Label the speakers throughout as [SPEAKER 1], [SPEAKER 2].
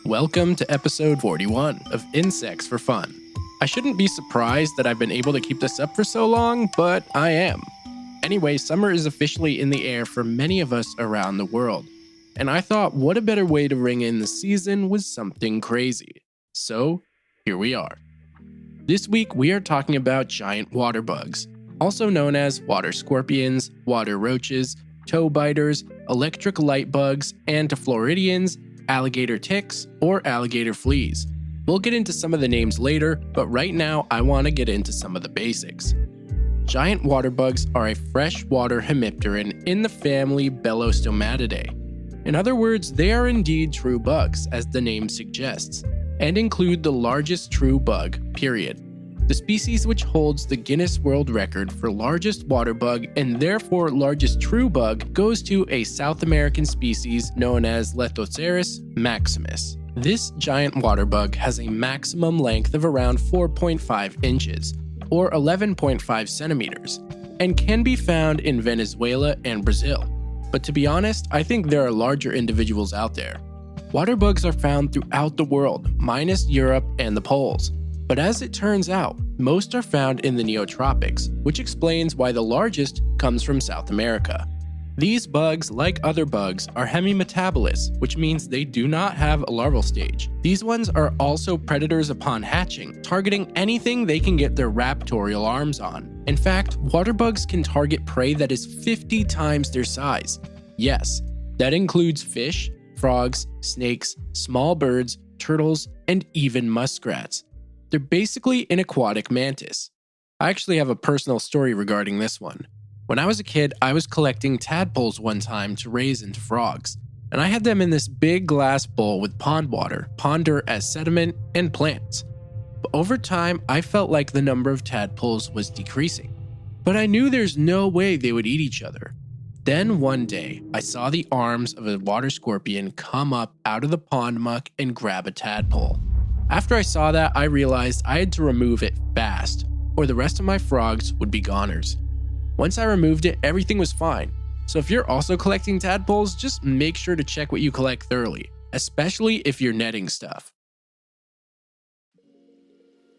[SPEAKER 1] Welcome to episode 41 of Insects for Fun. I shouldn't be surprised that I've been able to keep this up for so long, but I am. Anyway, summer is officially in the air for many of us around the world, and I thought what a better way to ring in the season was something crazy. So, here we are. This week we are talking about giant water bugs, also known as water scorpions, water roaches, toe biters, electric light bugs, and to Floridians, alligator ticks, or alligator fleas. We'll get into some of the names later, but right now I want to get into some of the basics. Giant water bugs are a freshwater hemipteran in the family Belostomatidae. In other words, they are indeed true bugs, as the name suggests, and include the largest true bug, period. The species which holds the Guinness World Record for largest water bug and therefore largest true bug goes to a South American species known as Lethoceras maximus. This giant water bug has a maximum length of around 4.5 inches, or 11.5 centimeters, and can be found in Venezuela and Brazil. But to be honest, I think there are larger individuals out there. Water bugs are found throughout the world, minus Europe and the poles. But as it turns out, most are found in the neotropics, which explains why the largest comes from South America. These bugs, like other bugs, are hemimetabolists, which means they do not have a larval stage. These ones are also predators upon hatching, targeting anything they can get their raptorial arms on. In fact, water bugs can target prey that is 50 times their size. Yes, that includes fish, frogs, snakes, small birds, turtles, and even muskrats. They're basically an aquatic mantis. I actually have a personal story regarding this one. When I was a kid, I was collecting tadpoles one time to raise into frogs, and I had them in this big glass bowl with pond water, ponder as sediment, and plants. But over time, I felt like the number of tadpoles was decreasing, but I knew there's no way they would eat each other. Then one day, I saw the arms of a water scorpion come up out of the pond muck and grab a tadpole. After I saw that, I realized I had to remove it fast, or the rest of my frogs would be goners. Once I removed it, everything was fine. So if you're also collecting tadpoles, just make sure to check what you collect thoroughly, especially if you're netting stuff.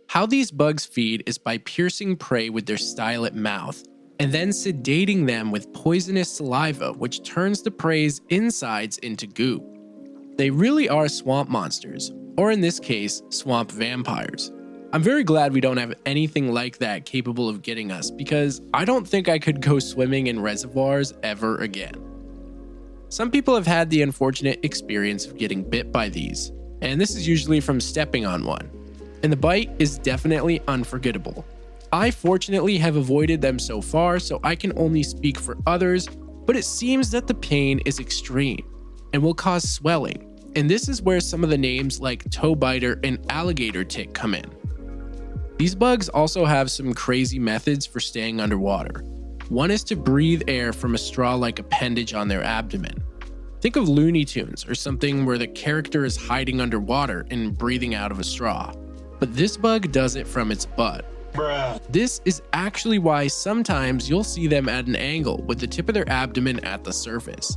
[SPEAKER 1] How these bugs feed is by piercing prey with their stylet mouth, and then sedating them with poisonous saliva, which turns the prey's insides into goo. They really are swamp monsters, or in this case, swamp vampires. I'm very glad we don't have anything like that capable of getting us, because I don't think I could go swimming in reservoirs ever again. Some people have had the unfortunate experience of getting bit by these, and this is usually from stepping on one, and the bite is definitely unforgettable. I fortunately have avoided them so far, so I can only speak for others, but it seems that the pain is extreme and will cause swelling. And this is where some of the names like toe biter and alligator tick come in. These bugs also have some crazy methods for staying underwater. One is to breathe air from a straw-like appendage on their abdomen. Think of Looney Tunes or something where the character is hiding underwater and breathing out of a straw. But this bug does it from its butt. Bruh. This is actually why sometimes you'll see them at an angle with the tip of their abdomen at the surface.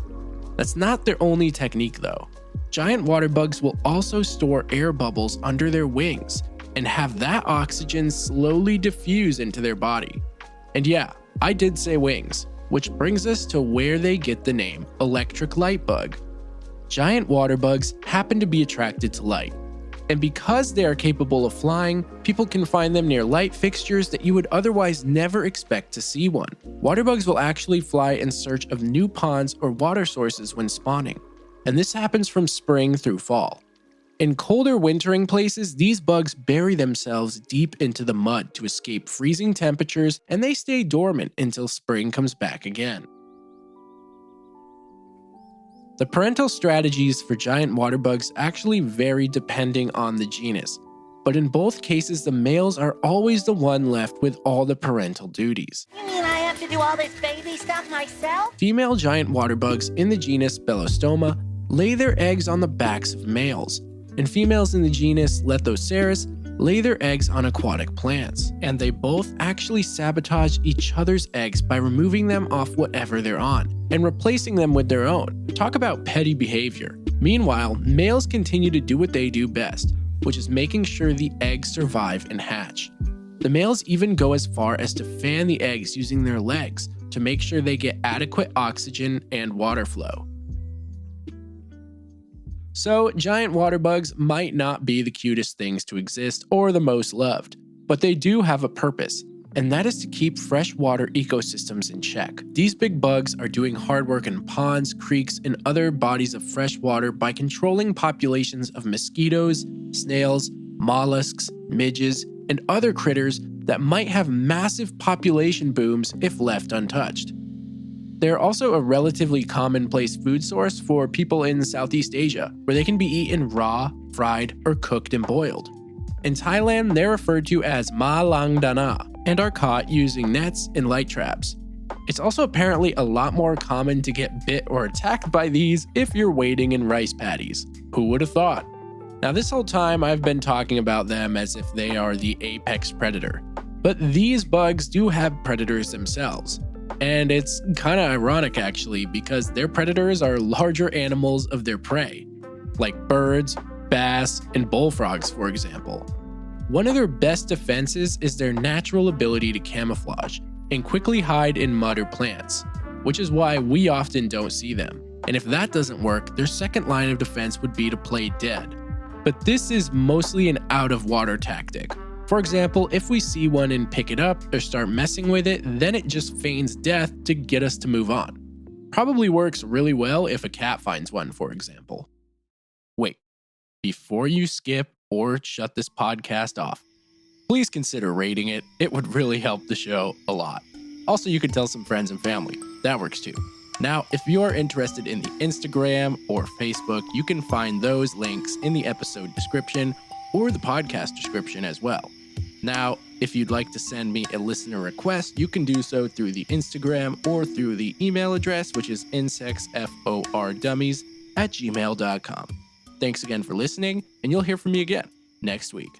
[SPEAKER 1] That's not their only technique though. Giant water bugs will also store air bubbles under their wings and have that oxygen slowly diffuse into their body. And yeah, I did say wings, which brings us to where they get the name electric light bug. Giant water bugs happen to be attracted to light, and because they are capable of flying, people can find them near light fixtures that you would otherwise never expect to see one. Water bugs will actually fly in search of new ponds or water sources when spawning, and this happens from spring through fall. In colder wintering places, these bugs bury themselves deep into the mud to escape freezing temperatures, and they stay dormant until spring comes back again. The parental strategies for giant water bugs actually vary depending on the genus, but in both cases the males are always the one left with all the parental duties.
[SPEAKER 2] You mean I have to do all this baby stuff myself?
[SPEAKER 1] Female giant water bugs in the genus Belostoma lay their eggs on the backs of males, and females in the genus Lethoceras lay their eggs on aquatic plants, and they both actually sabotage each other's eggs by removing them off whatever they're on and replacing them with their own. Talk about petty behavior. Meanwhile, males continue to do what they do best, which is making sure the eggs survive and hatch. The males even go as far as to fan the eggs using their legs to make sure they get adequate oxygen and water flow. So, giant water bugs might not be the cutest things to exist or the most loved, but they do have a purpose, and that is to keep freshwater ecosystems in check. These big bugs are doing hard work in ponds, creeks, and other bodies of fresh water by controlling populations of mosquitoes, snails, mollusks, midges, and other critters that might have massive population booms if left untouched. They're also a relatively commonplace food source for people in Southeast Asia, where they can be eaten raw, fried, or cooked and boiled. In Thailand, they're referred to as ma lang dana and are caught using nets and light traps. It's also apparently a lot more common to get bit or attacked by these if you're wading in rice paddies. Who would have thought? Now, this whole time I've been talking about them as if they are the apex predator, but these bugs do have predators themselves. And it's kind of ironic actually, because their predators are larger animals of their prey, like birds, bass, and bullfrogs, for example. One of their best defenses is their natural ability to camouflage and quickly hide in mud or plants, which is why we often don't see them. And if that doesn't work, their second line of defense would be to play dead. But this is mostly an out-of-water tactic. For example, if we see one and pick it up or start messing with it, then it just feigns death to get us to move on. Probably works really well if a cat finds one, for example. Wait, before you skip or shut this podcast off, please consider rating it. It would really help the show a lot. Also, you could tell some friends and family. That works too. Now, if you're interested in the Instagram or Facebook, you can find those links in the episode description or the podcast description as well. Now, if you'd like to send me a listener request, you can do so through the Instagram or through the email address, which is insectsfordummies@gmail.com. Thanks again for listening, and you'll hear from me again next week.